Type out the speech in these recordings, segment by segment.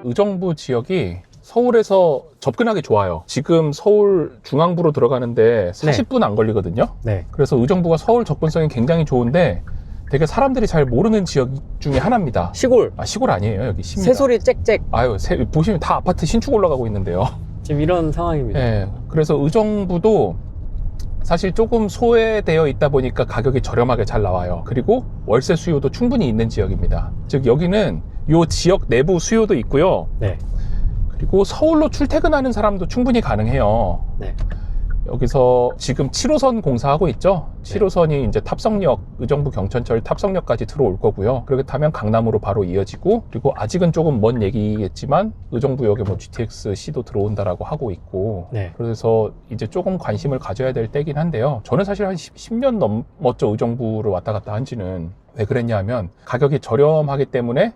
의정부 지역이 서울에서 접근하기 좋아요. 지금 서울 중앙부로 들어가는데 40분 안 걸리거든요. 네. 그래서 의정부가 서울 접근성이 굉장히 좋은데 되게 사람들이 잘 모르는 지역 중에 하나입니다. 시골. 시골 아니에요. 여기 시입니다. 새소리 짹짹. 아유, 보시면 다 아파트 신축 올라가고 있는데요. 지금 이런 상황입니다. 네, 그래서 의정부도 사실 조금 소외되어 있다 보니까 가격이 저렴하게 잘 나와요. 그리고 월세 수요도 충분히 있는 지역입니다. 즉 여기는 요 지역 내부 수요도 있고요. 네. 그리고 서울로 출퇴근하는 사람도 충분히 가능해요. 네. 여기서 지금 7호선 공사하고 있죠. 7호선이 이제 탑성역, 의정부 경천철 탑성역까지 들어올 거고요. 그렇게 타면 강남으로 바로 이어지고, 그리고 아직은 조금 먼 얘기겠지만 의정부역에 뭐 GTX-C도 들어온다라고 하고 있고, 네. 그래서 이제 조금 관심을 가져야 될 때긴 한데요. 저는 사실 한 10년 넘었죠. 의정부를 왔다 갔다 한 지는. 왜 그랬냐 하면 가격이 저렴하기 때문에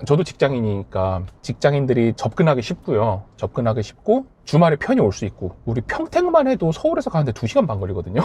저도 직장인이니까 직장인들이 접근하기 쉽고요. 접근하기 쉽고 주말에 편히 올 수 있고, 우리 평택만 해도 서울에서 가는데 2시간 반 걸리거든요.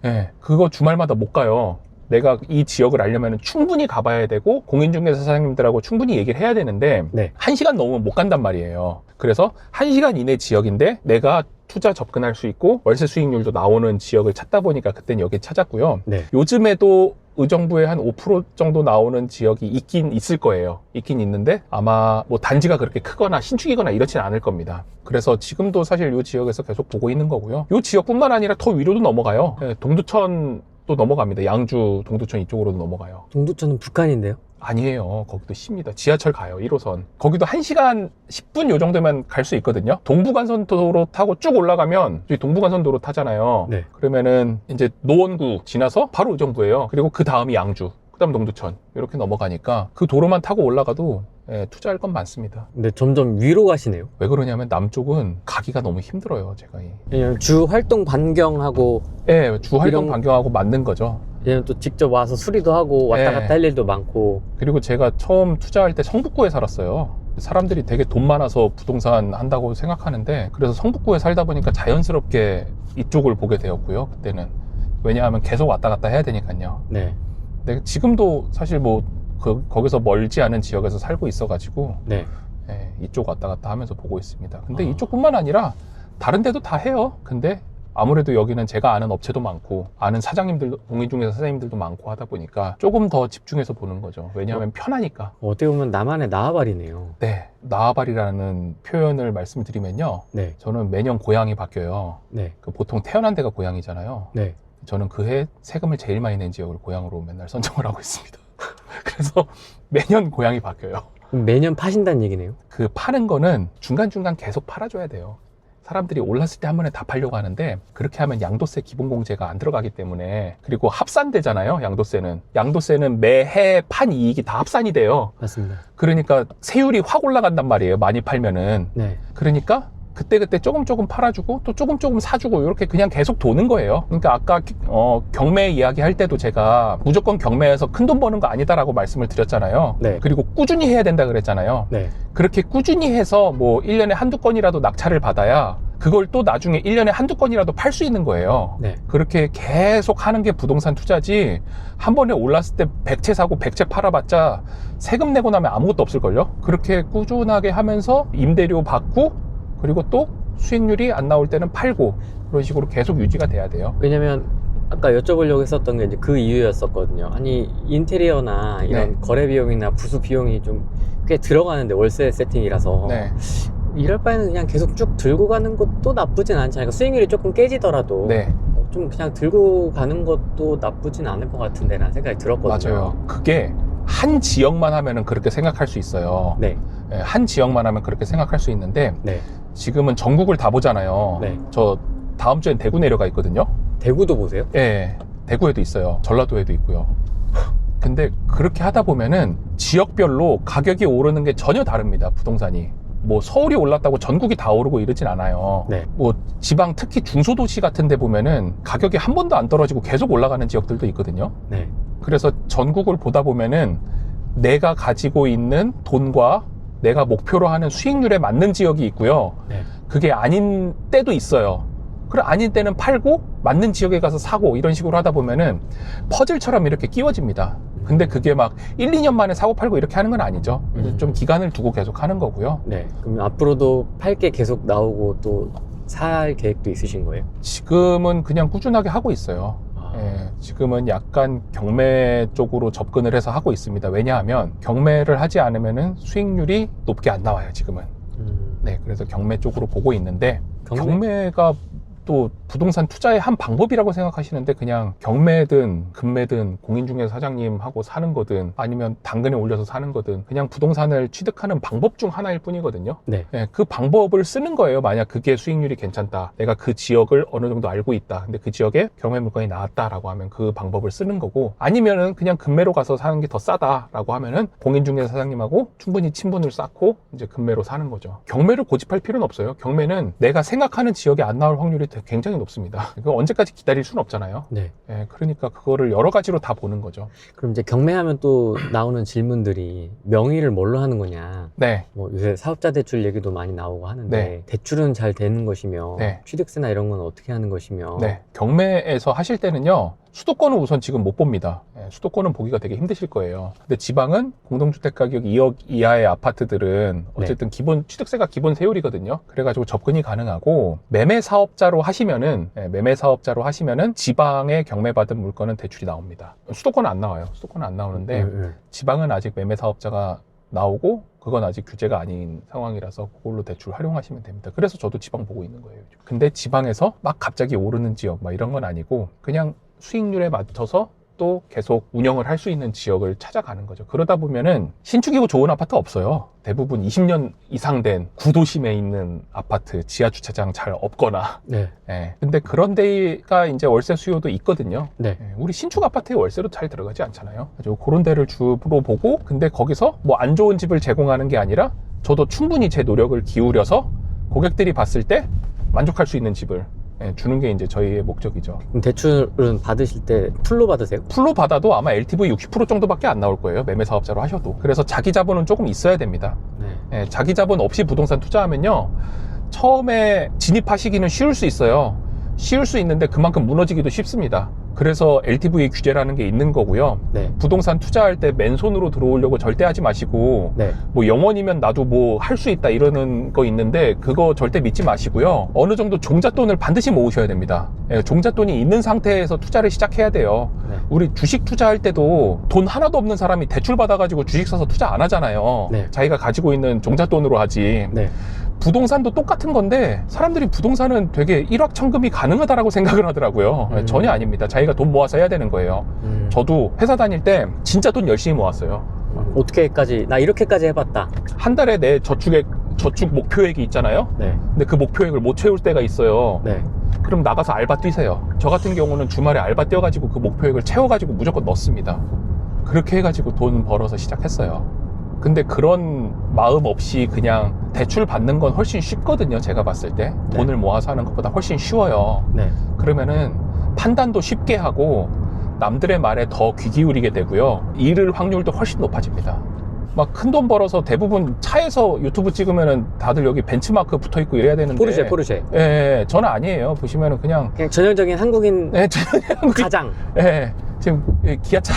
네, 그거 주말마다 못 가요. 내가 이 지역을 알려면 충분히 가봐야 되고 공인중개사 사장님들하고 충분히 얘기를 해야 되는데 네. 1시간 넘으면 못 간단 말이에요. 그래서 1시간 이내 지역인데 내가 투자 접근할 수 있고 월세 수익률도 나오는 지역을 찾다 보니까 그땐 여기 찾았고요. 네. 요즘에도 의정부에 한 5% 정도 나오는 지역이 있긴 있을 거예요. 있긴 있는데 아마 뭐 단지가 그렇게 크거나 신축이거나 이렇진 않을 겁니다. 그래서 지금도 사실 이 지역에서 계속 보고 있는 거고요. 이 지역뿐만 아니라 더 위로도 넘어가요. 동두천도 넘어갑니다. 양주, 동두천 이쪽으로도 넘어가요. 동두천은 북한인데요? 아니에요. 거기도 쉽니다. 지하철 가요. 1호선. 거기도 1시간 10분 요 정도면 갈 수 있거든요. 동부간선도로 타고 쭉 올라가면 저희 동부간선도로 타잖아요. 네. 그러면은 이제 노원구 지나서 바로 의정부예요. 그리고 그 다음이 양주, 그 다음 동두천 이렇게 넘어가니까 그 도로만 타고 올라가도 투자할 건 많습니다. 근데 점점 위로 가시네요. 왜 그러냐면 남쪽은 가기가 너무 힘들어요. 제가 왜냐면 주 활동 반경하고 주 활동 반경하고 맞는 거죠. 왜냐면 또 직접 와서 수리도 하고 왔다 갔다 할 일도 많고. 그리고 제가 처음 투자할 때 성북구에 살았어요. 사람들이 되게 돈 많아서 부동산 한다고 생각하는데, 그래서 성북구에 살다 보니까 자연스럽게 이쪽을 보게 되었고요. 그때는 왜냐하면 계속 왔다 갔다 해야 되니까요. 네. 근데 지금도 사실 뭐 거기서 멀지 않은 지역에서 살고 있어가지고 네. 이쪽 왔다 갔다 하면서 보고 있습니다. 근데 이쪽뿐만 아니라 다른 데도 다 해요. 근데 아무래도 여기는 제가 아는 업체도 많고 아는 사장님들도, 공인중개사 사장님들도 많고 하다 보니까 조금 더 집중해서 보는 거죠. 왜냐하면 편하니까. 어떻게 보면 나만의 나와바리네요. 네, 나와바리라는 표현을 말씀드리면요. 네. 저는 매년 고향이 바뀌어요. 네. 보통 태어난 데가 고향이잖아요. 네. 저는 그해 세금을 제일 많이 낸 지역을 고향으로 맨날 선정을 하고 있습니다. 그래서 매년 고향이 바뀌어요. 그럼 매년 파신다는 얘기네요. 그 파는 거는 중간중간 계속 팔아줘야 돼요. 사람들이 올랐을 때 한 번에 다 팔려고 하는데 그렇게 하면 양도세 기본공제가 안 들어가기 때문에, 그리고 합산되잖아요. 양도세는 매해 판 이익이 다 합산이 돼요. 맞습니다. 그러니까 세율이 확 올라간단 말이에요. 많이 팔면은. 네. 그러니까 그때 조금 팔아주고 또 조금 사주고 이렇게 그냥 계속 도는 거예요. 그러니까 아까 경매 이야기 할 때도 제가 무조건 경매에서 큰 돈 버는 거 아니다라고 말씀을 드렸잖아요. 네. 그리고 꾸준히 해야 된다 그랬잖아요. 네. 그렇게 꾸준히 해서 뭐 1년에 한두 건이라도 낙찰을 받아야 그걸 또 나중에 1년에 한두 건이라도 팔 수 있는 거예요. 네. 그렇게 계속 하는 게 부동산 투자지, 한 번에 올랐을 때 100채 사고 100채 팔아봤자 세금 내고 나면 아무것도 없을걸요? 그렇게 꾸준하게 하면서 임대료 받고, 그리고 또 수익률이 안 나올 때는 팔고, 그런 식으로 계속 유지가 돼야 돼요. 왜냐면 아까 여쭤보려고 했었던 게 이제 그 이유였었거든요. 아니, 인테리어나 이런 거래 비용이나 부수 비용이 좀 꽤 들어가는데, 월세 세팅이라서 네. 이럴 바에는 그냥 계속 쭉 들고 가는 것도 나쁘진 않지 않을까. 수익률이 조금 깨지더라도 네. 좀 그냥 들고 가는 것도 나쁘진 않을 것 같은데 라는 생각이 들었거든요. 맞아요. 그게 한 지역만 하면은 그렇게 생각할 수 있어요. 네. 한 지역만 하면 그렇게 생각할 수 있는데, 네. 지금은 전국을 다 보잖아요. 네. 저 다음 주엔 대구 내려가 있거든요. 대구도 보세요? 예, 대구에도 있어요. 전라도에도 있고요. 근데 그렇게 하다 보면은 지역별로 가격이 오르는 게 전혀 다릅니다. 부동산이. 뭐 서울이 올랐다고 전국이 다 오르고 이러진 않아요. 네. 뭐 지방, 특히 중소도시 같은 데 보면은 가격이 한 번도 안 떨어지고 계속 올라가는 지역들도 있거든요. 네. 그래서 전국을 보다 보면은 내가 가지고 있는 돈과 내가 목표로 하는 수익률에 맞는 지역이 있고요. 네. 그게 아닌 때도 있어요. 그래, 아닌 때는 팔고 맞는 지역에 가서 사고, 이런 식으로 하다 보면은 퍼즐처럼 이렇게 끼워집니다. 근데 그게 막 1, 2년 만에 사고 팔고 이렇게 하는 건 아니죠. 음. 좀 기간을 두고 계속 하는 거고요. 네. 그럼 앞으로도 팔 게 계속 나오고 또 살 계획도 있으신 거예요? 지금은 그냥 꾸준하게 하고 있어요. 아. 예, 지금은 약간 경매 쪽으로 접근을 해서 하고 있습니다. 왜냐하면 경매를 하지 않으면 수익률이 높게 안 나와요, 지금은. 네, 그래서 경매 쪽으로 보고 있는데 경매가 또 부동산 투자의 한 방법이라고 생각하시는데 그냥 경매든 금매든 공인중개사 사장님하고 사는 거든 아니면 당근에 올려서 사는 거든 그냥 부동산을 취득하는 방법 중 하나일 뿐이거든요. 네. 네, 그 방법을 쓰는 거예요. 만약 그게 수익률이 괜찮다. 내가 그 지역을 어느 정도 알고 있다. 근데 그 지역에 경매 물건이 나왔다라고 하면 그 방법을 쓰는 거고 아니면은 그냥 금매로 가서 사는 게 더 싸다라고 하면은 공인중개사 사장님하고 충분히 친분을 쌓고 이제 금매로 사는 거죠. 경매를 고집할 필요는 없어요. 경매는 내가 생각하는 지역에 안 나올 확률이 굉장히 높습니다. 그거 언제까지 기다릴 수는 없잖아요. 네. 예, 그러니까 그거를 여러 가지로 다 보는 거죠. 그럼 이제 경매하면 또 나오는 질문들이 명의를 뭘로 하는 거냐. 네. 뭐 요새 사업자 대출 얘기도 많이 나오고 하는데 네. 대출은 잘 되는 것이며 네. 취득세나 이런 건 어떻게 하는 것이며. 네. 경매에서 하실 때는요. 수도권은 우선 지금 못 봅니다. 예, 수도권은 보기가 되게 힘드실 거예요. 근데 지방은 공동주택 가격 2억 이하의 아파트들은 어쨌든 기본 취득세가 기본 세율이거든요. 그래가지고 접근이 가능하고 매매 사업자로 하시면은 지방에 경매받은 물건은 대출이 나옵니다. 수도권은 안 나와요. 수도권은 안 나오는데 지방은 아직 매매 사업자가 나오고 그건 아직 규제가 아닌 상황이라서 그걸로 대출 활용하시면 됩니다. 그래서 저도 지방 보고 있는 거예요. 근데 지방에서 막 갑자기 오르는 지역 막 이런 건 아니고 그냥 수익률에 맞춰서 또 계속 운영을 할 수 있는 지역을 찾아가는 거죠. 그러다 보면은 신축이고 좋은 아파트 없어요. 대부분 20년 이상 된 구도심에 있는 아파트, 지하 주차장 잘 없거나. 네. 예. 근데 그런 데가 이제 월세 수요도 있거든요. 네. 예, 우리 신축 아파트에 월세로 잘 들어가지 않잖아요. 그래서 그런 데를 주로 보고, 근데 거기서 뭐 안 좋은 집을 제공하는 게 아니라 저도 충분히 제 노력을 기울여서 고객들이 봤을 때 만족할 수 있는 집을 주는 게 이제 저희의 목적이죠. 그럼 대출은 받으실 때 풀로 받으세요? 풀로 받아도 아마 LTV 60% 정도밖에 안 나올 거예요. 매매 사업자로 하셔도. 그래서 자기 자본은 조금 있어야 됩니다. 네. 자기 자본 없이 부동산 투자하면요. 처음에 진입하시기는 쉬울 수 있어요. 쉬울 수 있는데 그만큼 무너지기도 쉽습니다. 그래서 LTV 규제라는 게 있는 거고요. 네. 부동산 투자할 때 맨손으로 들어오려고 절대 하지 마시고 네. 뭐 영원이면 나도 뭐 할 수 있다 이러는 거 있는데 그거 절대 믿지 마시고요. 어느 정도 종잣돈을 반드시 모으셔야 됩니다. 종잣돈이 있는 상태에서 투자를 시작해야 돼요. 네. 우리 주식 투자할 때도 돈 하나도 없는 사람이 대출 받아가지고 주식 사서 투자 안 하잖아요. 네. 자기가 가지고 있는 종잣돈으로 하지. 네. 부동산도 똑같은 건데 사람들이 부동산은 되게 일확천금이 가능하다라고 생각을 하더라고요. 전혀 아닙니다. 자기가 돈 모아서 해야 되는 거예요. 저도 회사 다닐 때 진짜 돈 열심히 모았어요. 어떻게까지 나 이렇게까지 해봤다. 한 달에 내 저축 목표액이 있잖아요. 네. 근데 그 목표액을 못 채울 때가 있어요. 네. 그럼 나가서 알바 뛰세요. 저 같은 경우는 주말에 알바 뛰어가지고 그 목표액을 채워가지고 무조건 넣습니다. 그렇게 해가지고 돈 벌어서 시작했어요. 근데 그런 마음 없이 그냥 대출 받는 건 훨씬 쉽거든요. 제가 봤을 때 네. 돈을 모아서 하는 것보다 훨씬 쉬워요. 네. 그러면은 판단도 쉽게 하고 남들의 말에 더 귀 기울이게 되고요. 잃을 확률도 훨씬 높아집니다. 막 큰 돈 벌어서 대부분 차에서 유튜브 찍으면은 다들 여기 벤츠마크 붙어 있고 이래야 되는데 포르쉐. 예, 저는 아니에요. 보시면은 그냥 전형적인 한국인 저는 가장. 예, 지금 기아차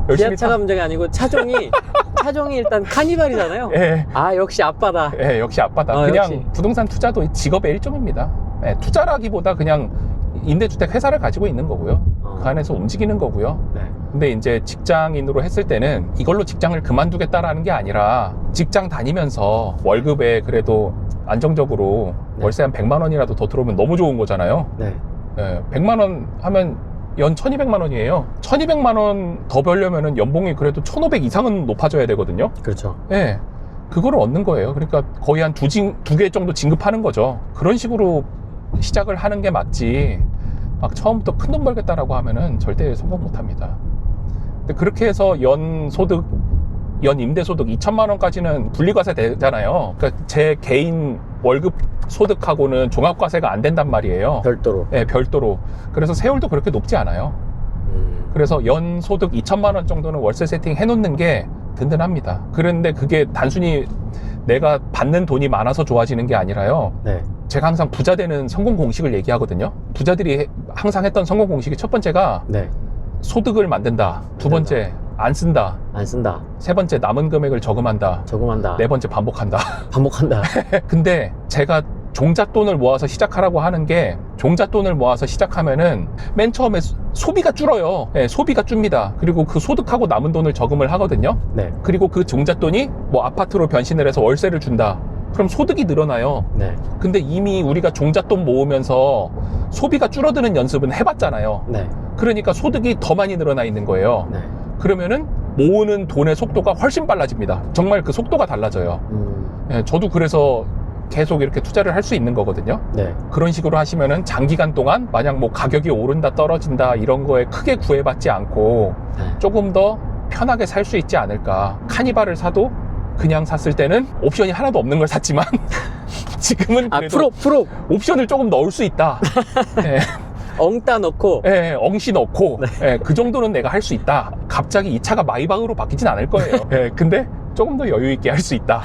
열심히 기아차가 문제가 아니고 차종이 일단 카니발이잖아요. 예. 아 역시 아빠다. 예, 역시 아빠다. 그냥 역시. 부동산 투자도 직업의 일종입니다. 예, 투자라기보다 그냥 임대주택 회사를 가지고 있는 거고요. 그 안에서 움직이는 거고요. 네. 근데 이제 직장인으로 했을 때는 이걸로 직장을 그만두겠다라는 게 아니라 직장 다니면서 월급에 그래도 안정적으로 네. 월세 한 100만 원이라도 더 들어오면 너무 좋은 거잖아요. 네. 예, 100만 원 하면 연 1200만 원이에요. 1200만 원 더 벌려면은 연봉이 그래도 1500 이상은 높아져야 되거든요. 그렇죠. 예. 그거를 얻는 거예요. 그러니까 거의 한 두 개 정도 진급하는 거죠. 그런 식으로 시작을 하는 게 맞지. 막 처음부터 큰 돈 벌겠다라고 하면은 절대 성공 못 합니다. 근데 그렇게 해서 연 임대소득 2천만 원까지는 분리과세 되잖아요. 그러니까 제 개인 월급 소득하고는 종합과세가 안 된단 말이에요. 별도로. 네, 별도로. 그래서 세율도 그렇게 높지 않아요. 그래서 연 소득 2천만 원 정도는 월세 세팅 해놓는 게 든든합니다. 그런데 그게 단순히 내가 받는 돈이 많아서 좋아지는 게 아니라요. 네. 제가 항상 부자 되는 성공 공식을 얘기하거든요. 부자들이 항상 했던 성공 공식이 첫 번째가 네. 소득을 만든다. 두 번째 안 쓴다. 안 쓴다. 세 번째, 남은 금액을 저금한다. 저금한다. 네 번째, 반복한다. 반복한다. 근데 제가 종잣돈을 모아서 시작하라고 하는 게, 종잣돈을 모아서 시작하면은 맨 처음에 소비가 줄어요. 예, 소비가 줍니다. 그리고 그 소득하고 남은 돈을 저금을 하거든요. 네. 그리고 그 종잣돈이 뭐 아파트로 변신을 해서 월세를 준다. 그럼 소득이 늘어나요. 네. 근데 이미 우리가 종잣돈 모으면서 소비가 줄어드는 연습은 해봤잖아요. 네. 그러니까 소득이 더 많이 늘어나 있는 거예요. 네. 그러면은 모으는 돈의 속도가 훨씬 빨라집니다. 정말 그 속도가 달라져요. 예, 저도 그래서 계속 이렇게 투자를 할 수 있는 거거든요. 네. 그런 식으로 하시면은 장기간 동안 만약 뭐 가격이 오른다 떨어진다 이런 거에 크게 구애받지 않고 네. 조금 더 편하게 살 수 있지 않을까. 카니발을 사도 그냥 샀을 때는 옵션이 하나도 없는 걸 샀지만 지금은 그래도 프로 옵션을 조금 넣을 수 있다. 예, 엉따 넣고. 예, 엉시 넣고 예, 그 정도는 내가 할 수 있다. 갑자기 이 차가 마이바흐로 바뀌진 않을 거예요. 예, 근데 조금 더 여유 있게 할 수 있다.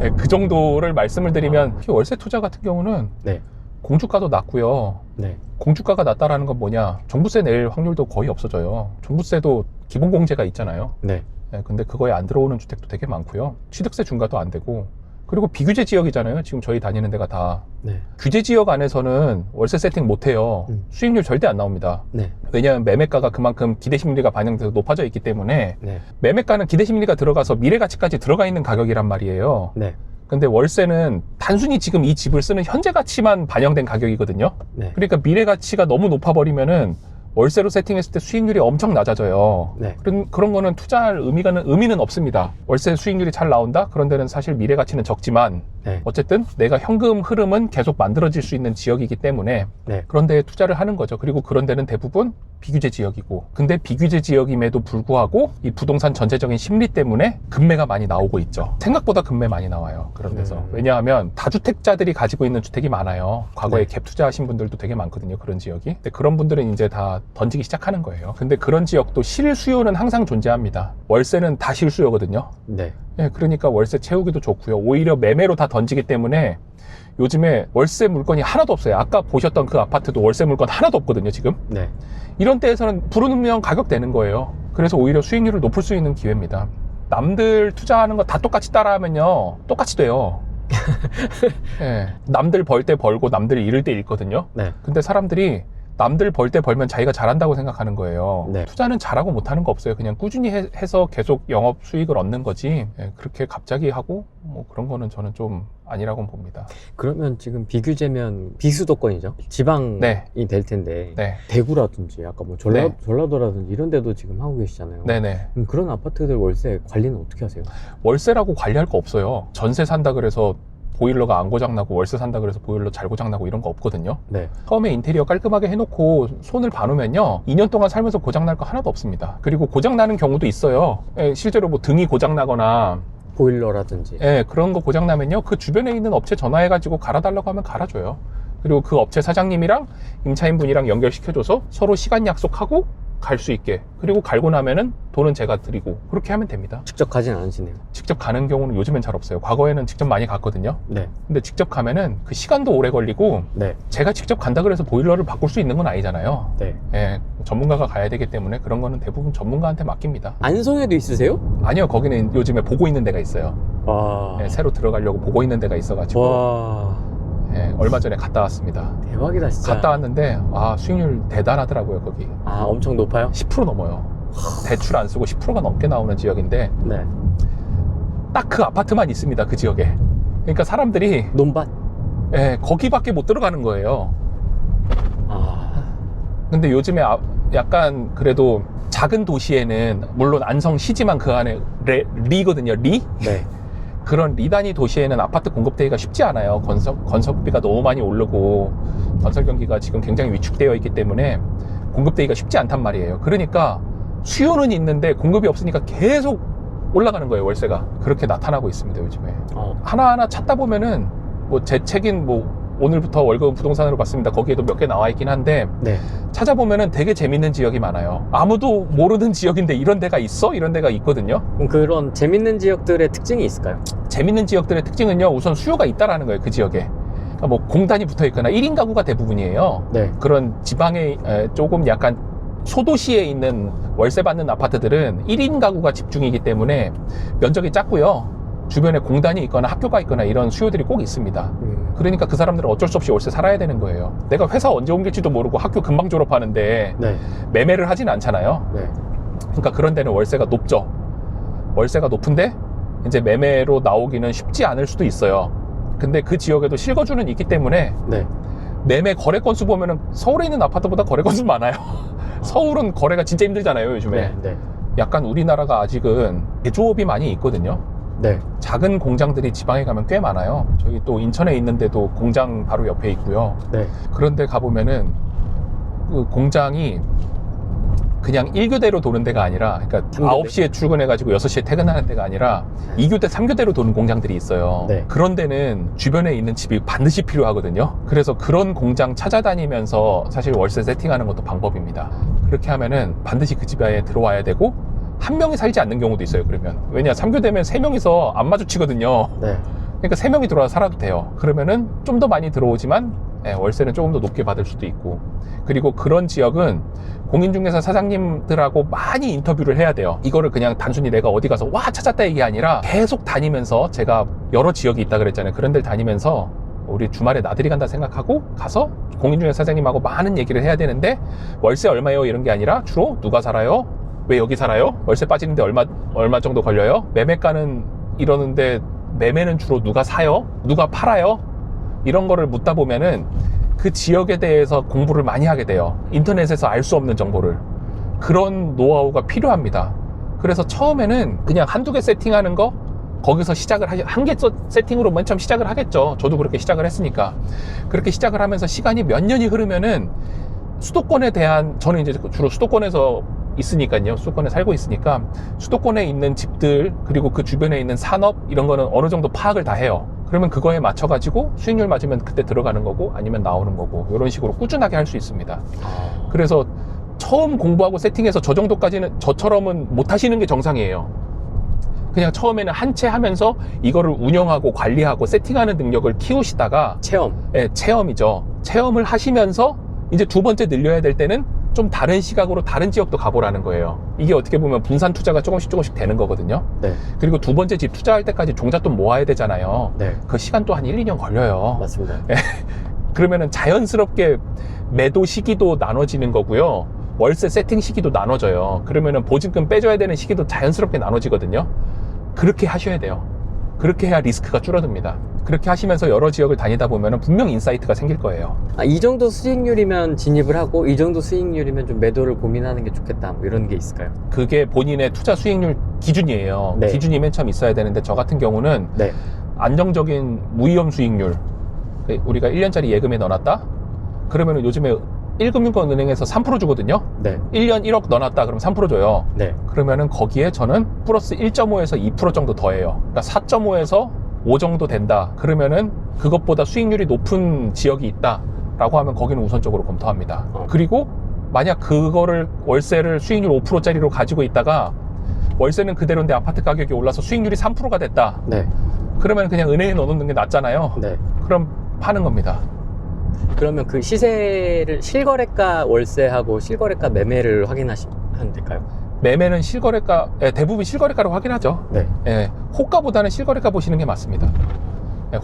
예, 그 정도를 말씀을 드리면 월세 투자 같은 경우는 네. 공주가도 낮고요. 네. 공주가가 낮다라는 건 뭐냐? 종부세 낼 확률도 거의 없어져요. 종부세도 기본공제가 있잖아요. 네. 네, 근데 그거에 안 들어오는 주택도 되게 많고요. 취득세 중과도 안 되고, 그리고 비규제 지역이잖아요. 지금 저희 다니는 데가 다. 네. 규제 지역 안에서는 월세 세팅 못 해요. 수익률 절대 안 나옵니다. 네. 왜냐하면 매매가가 그만큼 기대심리가 반영돼서 높아져 있기 때문에 네. 매매가는 기대심리가 들어가서 미래가치까지 들어가 있는 가격이란 말이에요. 네. 근데 월세는 단순히 지금 이 집을 쓰는 현재 가치만 반영된 가격이거든요. 네. 그러니까 미래가치가 너무 높아버리면은 월세로 세팅했을 때 수익률이 엄청 낮아져요. 네. 그런 거는 투자할 의미는 없습니다. 월세 수익률이 잘 나온다? 그런 데는 사실 미래 가치는 적지만 네. 어쨌든 내가 현금 흐름은 계속 만들어질 수 있는 지역이기 때문에 네. 그런 데에 투자를 하는 거죠. 그리고 그런 데는 대부분 비규제 지역이고, 근데 비규제 지역임에도 불구하고 이 부동산 전체적인 심리 때문에 급매가 많이 나오고 있죠. 생각보다 급매 많이 나와요. 그런 데서. 왜냐하면 다주택자들이 가지고 있는 주택이 많아요. 과거에 네. 갭 투자하신 분들도 되게 많거든요. 그런 지역이. 근데 그런 분들은 이제 다 던지기 시작하는 거예요. 근데 그런 지역도 실수요는 항상 존재합니다. 월세는 다 실수요거든요. 네. 예, 그러니까 월세 채우기도 좋고요. 오히려 매매로 다 던지기 때문에 요즘에 월세 물건이 하나도 없어요. 아까 보셨던 그 아파트도 월세 물건 하나도 없거든요, 지금. 네. 이런 때에서는 부르면 가격 되는 거예요. 그래서 오히려 수익률을 높일 수 있는 기회입니다. 남들 투자하는 거 다 똑같이 따라하면요, 똑같이 돼요. 예, 남들 벌 때 벌고 남들 잃을 때 잃거든요. 네. 근데 사람들이 남들 벌 때 벌면 자기가 잘한다고 생각하는 거예요. 네. 투자는 잘하고 못하는 거 없어요. 그냥 꾸준히 해서 계속 영업 수익을 얻는 거지. 예, 그렇게 갑자기 하고 뭐 그런 거는 저는 좀 아니라고 봅니다. 그러면 지금 비규제면 비수도권이죠. 지방이 네. 될 텐데. 네. 대구라든지 아까 뭐 네. 전라도라든지 이런 데도 지금 하고 계시잖아요. 네네. 그런 아파트들 월세 관리는 어떻게 하세요? 월세라고 관리할 거 없어요. 전세 산다 그래서 보일러가 안 고장나고, 월세 산다 그래서 보일러 잘 고장나고 이런 거 없거든요. 네. 처음에 인테리어 깔끔하게 해놓고 손을 봐놓으면요, 2년 동안 살면서 고장날 거 하나도 없습니다. 그리고 고장나는 경우도 있어요. 예, 실제로 뭐 등이 고장나거나 보일러라든지. 예, 그런 거 고장나면요, 그 주변에 있는 업체 전화해가지고 갈아달라고 하면 갈아줘요. 그리고 그 업체 사장님이랑 임차인분이랑 연결시켜줘서 서로 시간 약속하고 갈 수 있게, 그리고 갈고 나면은 돈은 제가 드리고, 그렇게 하면 됩니다. 직접 가진 않으시네요. 직접 가는 경우는 요즘엔 잘 없어요. 과거에는 직접 많이 갔거든요. 네. 근데 직접 가면은 그 시간도 오래 걸리고, 네. 제가 직접 간다 그래서 보일러를 바꿀 수 있는 건 아니잖아요. 네. 예, 전문가가 가야 되기 때문에 그런 거는 대부분 전문가한테 맡깁니다. 안성에도 있으세요? 아니요, 거기는 요즘에 보고 있는 데가 있어요. 와. 예, 새로 들어가려고 보고 있는 데가 있어가지고 와. 예, 얼마 전에 갔다 왔습니다. 대박이다, 진짜. 갔다 왔는데 수익률 대단하더라고요. 거기 아, 엄청 높아요? 10% 넘어요. 대출 안 쓰고 10%가 넘게 나오는 지역인데 네. 딱 그 아파트만 있습니다. 그 지역에. 그러니까 사람들이 논밭? 예, 거기밖에 못 들어가는 거예요. 아. 근데 요즘에 약간 그래도 작은 도시에는 물론 안성시지만 그 안에 리거든요. 리? 네. 그런 리 단위 도시에는 아파트 공급되기가 쉽지 않아요. 건설비가 너무 많이 오르고 건설 경기가 지금 굉장히 위축되어 있기 때문에 공급되기가 쉽지 않단 말이에요. 그러니까 수요는 있는데 공급이 없으니까 계속 올라가는 거예요. 월세가. 그렇게 나타나고 있습니다. 요즘에. 하나하나 찾다 보면은 뭐 제 책인 뭐 오늘부터 월급은 부동산으로 받습니다. 거기에도 몇 개 나와 있긴 한데 네. 찾아보면은 되게 재밌는 지역이 많아요. 아무도 모르는 지역인데 이런 데가 있어? 이런 데가 있거든요. 그럼 그런 재밌는 지역들의 특징이 있을까요? 재밌는 지역들의 특징은요, 우선 수요가 있다라는 거예요. 그 지역에. 그러니까 뭐 공단이 붙어 있거나 1인 가구가 대부분이에요. 네. 그런 지방에 조금 약간 소도시에 있는 월세 받는 아파트들은 1인 가구가 집중이기 때문에 면적이 작고요. 주변에 공단이 있거나 학교가 있거나 이런 수요들이 꼭 있습니다. 그러니까 그 사람들은 어쩔 수 없이 월세 살아야 되는 거예요. 내가 회사 언제 옮길지도 모르고 학교 금방 졸업하는데 네. 매매를 하진 않잖아요. 네. 그러니까 그런 데는 월세가 높죠. 월세가 높은데 이제 매매로 나오기는 쉽지 않을 수도 있어요. 근데 그 지역에도 실거주는 있기 때문에 네. 매매 거래 건수 보면은 서울에 있는 아파트보다 거래 건수 많아요. 서울은 거래가 진짜 힘들잖아요, 요즘에. 네. 네. 약간 우리나라가 아직은 제조업이 많이 있거든요. 네. 작은 공장들이 지방에 가면 꽤 많아요. 저희 또 인천에 있는데도 공장 바로 옆에 있고요. 네. 그런데 가보면은 그 공장이 그냥 1교대로 도는 데가 아니라, 그러니까 3교대? 9시에 출근해가지고 6시에 퇴근하는 데가 아니라 2교대, 3교대로 도는 공장들이 있어요. 네. 그런 데는 주변에 있는 집이 반드시 필요하거든요. 그래서 그런 공장 찾아다니면서 사실 월세 세팅하는 것도 방법입니다. 그렇게 하면은 반드시 그 집에 들어와야 되고, 한 명이 살지 않는 경우도 있어요. 그러면 왜냐, 3교대면 3명이서 안 마주치거든요. 네. 그러니까 3명이 들어와서 살아도 돼요. 그러면은 좀 더 많이 들어오지만 월세는 조금 더 높게 받을 수도 있고, 그리고 그런 지역은 공인중개사 사장님들하고 많이 인터뷰를 해야 돼요. 이거를 그냥 단순히 내가 어디 가서 와 찾았다 이게 아니라 계속 다니면서, 제가 여러 지역이 있다 그랬잖아요. 그런 데를 다니면서 우리 주말에 나들이 간다 생각하고 가서 공인중개사 사장님하고 많은 얘기를 해야 되는데, 월세 얼마요 이런 게 아니라 주로 누가 살아요? 왜 여기 살아요? 월세 빠지는데 얼마 정도 걸려요? 매매가는 이러는데 매매는 주로 누가 사요? 누가 팔아요? 이런 거를 묻다 보면은 그 지역에 대해서 공부를 많이 하게 돼요. 인터넷에서 알 수 없는 정보를. 그런 노하우가 필요합니다. 그래서 처음에는 그냥 한두 개 세팅하는 거, 거기서 시작을 한 개 세팅으로 맨 처음 시작을 하겠죠. 저도 그렇게 시작을 했으니까. 그렇게 시작을 하면서 시간이 몇 년이 흐르면은 수도권에 대한, 저는 이제 주로 수도권에서 있으니까요. 수도권에 살고 있으니까 수도권에 있는 집들, 그리고 그 주변에 있는 산업, 이런 거는 어느 정도 파악을 다 해요. 그러면 그거에 맞춰가지고 수익률 맞으면 그때 들어가는 거고, 아니면 나오는 거고, 이런 식으로 꾸준하게 할 수 있습니다. 그래서 처음 공부하고 세팅해서 저 정도까지는, 저처럼은 못 하시는 게 정상이에요. 그냥 처음에는 한 채 하면서 이거를 운영하고 관리하고 세팅하는 능력을 키우시다가, 체험이죠. 체험을 하시면서 이제 두 번째 늘려야 될 때는 좀 다른 시각으로 다른 지역도 가보라는 거예요. 이게 어떻게 보면 분산 투자가 조금씩 되는 거거든요. 네. 그리고 두 번째 집 투자할 때까지 종잣돈 모아야 되잖아요. 네. 그 시간 또 한 1, 2년 걸려요. 맞습니다. 그러면은 자연스럽게 매도 시기도 나눠지는 거고요. 월세 세팅 시기도 나눠져요. 그러면은 보증금 빼줘야 되는 시기도 자연스럽게 나눠지거든요. 그렇게 하셔야 돼요. 그렇게 해야 리스크가 줄어듭니다. 그렇게 하시면서 여러 지역을 다니다 보면 분명 인사이트가 생길 거예요. 이 정도 수익률이면 진입을 하고, 이 정도 수익률이면 좀 매도를 고민하는 게 좋겠다, 뭐 이런 게 있을까요? 그게 본인의 투자 수익률 기준이에요. 네. 기준이 맨 처음 있어야 되는데, 저 같은 경우는 네. 안정적인 무위험 수익률, 우리가 1년짜리 예금에 넣어놨다? 그러면 요즘에 1금융권은행에서 3% 주거든요. 네. 1년 1억 넣어놨다 그럼 3% 줘요. 네. 그러면은 거기에 저는 플러스 1.5에서 2% 정도 더해요. 그러니까 4.5에서 5 정도 된다. 그러면은 그것보다 수익률이 높은 지역이 있다 라고 하면 거기는 우선적으로 검토합니다. 그리고 만약 그거를, 월세를 수익률 5%짜리로 가지고 있다가 월세는 그대로인데 아파트 가격이 올라서 수익률이 3%가 됐다. 네. 그러면 그냥 은행에 넣어놓는 게 낫잖아요. 네. 그럼 파는 겁니다. 그러면 그 시세를 실거래가 월세하고 실거래가 매매를 확인하시면 될까요? 매매는 실거래가, 대부분 실거래가로 확인하죠. 네. 호가보다는 실거래가 보시는 게 맞습니다.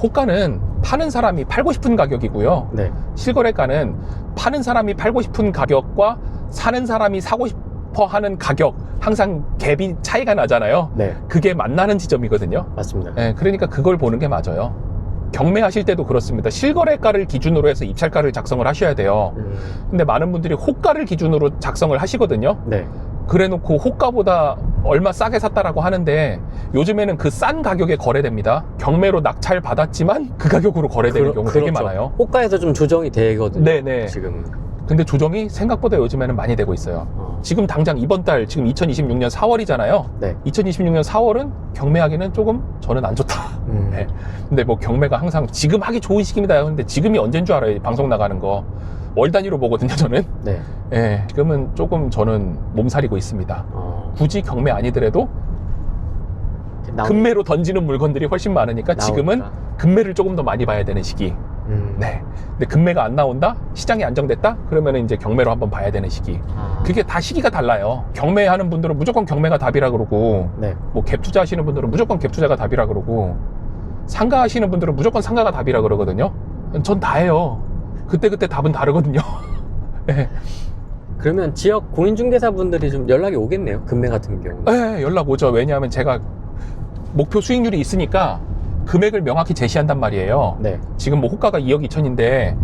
호가는 파는 사람이 팔고 싶은 가격이고요. 네. 실거래가는 파는 사람이 팔고 싶은 가격과 사는 사람이 사고 싶어 하는 가격, 항상 갭이 차이가 나잖아요. 네. 그게 만나는 지점이거든요. 맞습니다. 그러니까 그걸 보는 게 맞아요. 경매하실 때도 그렇습니다. 실거래가를 기준으로 해서 입찰가를 작성을 하셔야 돼요. 근데 많은 분들이 호가를 기준으로 작성을 하시거든요. 네. 그래놓고 호가보다 얼마 싸게 샀다라고 하는데, 요즘에는 그 싼 가격에 거래됩니다. 경매로 낙찰 받았지만 그 가격으로 거래되는 경우 되게 그렇죠. 많아요. 호가에서 좀 조정이 되거든요. 네네. 지금. 근데 조정이 생각보다 요즘에는 많이 되고 있어요. 지금 당장 이번 달, 지금 2026년 4월이잖아요. 네. 2026년 4월은 경매하기는 조금 저는 안 좋다. 네. 근데 뭐 경매가 항상 지금 하기 좋은 시기입니다. 근데 지금이 언제인 줄 알아요? 방송 나가는 거. 월 단위로 보거든요, 저는. 네. 지금은 조금 저는 몸살이고 있습니다. 굳이 경매 아니더라도 금매로 던지는 물건들이 훨씬 많으니까 지금은 금매를 조금 더 많이 봐야 되는 시기. 네. 근데 금매가 안 나온다? 시장이 안정됐다? 그러면 이제 경매로 한번 봐야 되는 시기. 그게 다 시기가 달라요. 경매하는 분들은 무조건 경매가 답이라 그러고, 네. 뭐 갭 투자하시는 분들은 무조건 갭 투자가 답이라 그러고, 상가 하시는 분들은 무조건 상가가 답이라 그러거든요. 전 다예요. 그때그때 답은 다르거든요. 네. 그러면 지역 공인중개사분들이 좀 연락이 오겠네요. 금매 같은 경우. 네, 연락 오죠. 왜냐하면 제가 목표 수익률이 있으니까 금액을 명확히 제시한단 말이에요. 네. 지금 뭐 호가가 2억 2천인데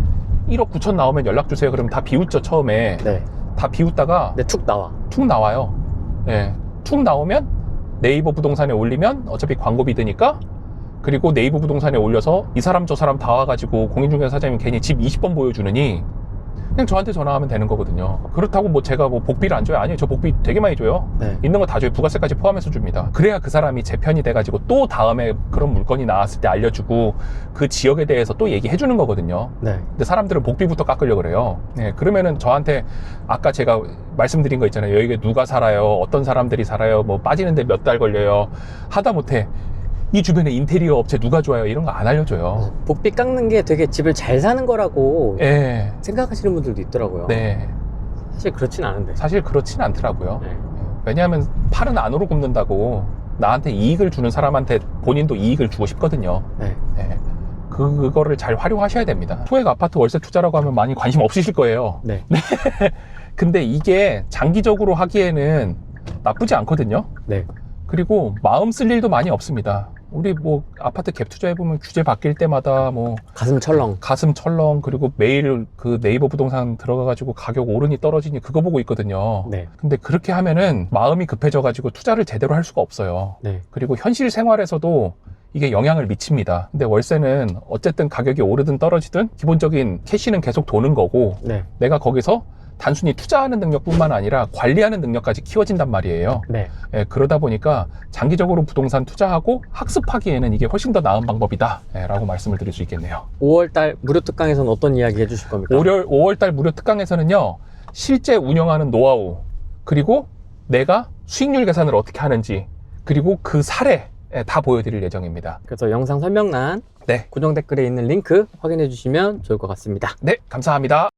1억 9천 나오면 연락 주세요. 그러면 다 비웃죠, 처음에. 네. 다 비웃다가 네, 툭 나와. 툭 나와요. 예. 툭 나오면 네이버 부동산에 올리면 어차피 광고비 드니까, 그리고 네이버 부동산에 올려서 이 사람 저 사람 다 와가지고 공인중개사 사장님이 괜히 집 20번 보여주느니 그냥 저한테 전화하면 되는 거거든요. 그렇다고 뭐 제가 뭐 복비를 안 줘요? 아니요, 저 복비 되게 많이 줘요. 네. 있는 거 다 줘요. 부가세까지 포함해서 줍니다. 그래야 그 사람이 제 편이 돼가지고 또 다음에 그런 물건이 나왔을 때 알려주고 그 지역에 대해서 또 얘기해 주는 거거든요. 네. 근데 사람들은 복비부터 깎으려고 그래요. 네, 그러면은 저한테 아까 제가 말씀드린 거 있잖아요. 여기에 누가 살아요? 어떤 사람들이 살아요? 뭐 빠지는데 몇 달 걸려요? 하다못해 이 주변에 인테리어 업체 누가 좋아요? 이런 거 안 알려줘요. 복비 깎는 게 되게 집을 잘 사는 거라고 예. 생각하시는 분들도 있더라고요. 네. 사실 그렇진 않은데. 사실 그렇진 않더라고요. 네. 왜냐하면 팔은 안으로 굽는다고 나한테 이익을 주는 사람한테 본인도 이익을 주고 싶거든요. 네. 네. 그거를 잘 활용하셔야 됩니다. 소액 아파트 월세 투자라고 하면 많이 관심 없으실 거예요. 네. 근데 이게 장기적으로 하기에는 나쁘지 않거든요. 네. 그리고 마음 쓸 일도 많이 없습니다. 우리 뭐 아파트 갭 투자해보면 규제 바뀔 때마다 뭐 가슴 철렁. 가슴 철렁, 그리고 매일 그 네이버 부동산 들어가가지고 가격 오르니 떨어지니 그거 보고 있거든요. 네. 근데 그렇게 하면은 마음이 급해져가지고 투자를 제대로 할 수가 없어요. 네. 그리고 현실 생활에서도 이게 영향을 미칩니다. 근데 월세는 어쨌든 가격이 오르든 떨어지든 기본적인 캐시는 계속 도는 거고, 네. 내가 거기서 단순히 투자하는 능력뿐만 아니라 관리하는 능력까지 키워진단 말이에요. 네. 예, 그러다 보니까 장기적으로 부동산 투자하고 학습하기에는 이게 훨씬 더 나은 방법이다, 라고 말씀을 드릴 수 있겠네요. 5월달 무료 특강에서는 어떤 이야기 해주실 겁니까? 5월달 무료 특강에서는요, 실제 운영하는 노하우, 그리고 내가 수익률 계산을 어떻게 하는지, 그리고 그 사례 다 보여드릴 예정입니다. 그래서 영상 설명란 네. 고정 댓글에 있는 링크 확인해 주시면 좋을 것 같습니다. 네, 감사합니다.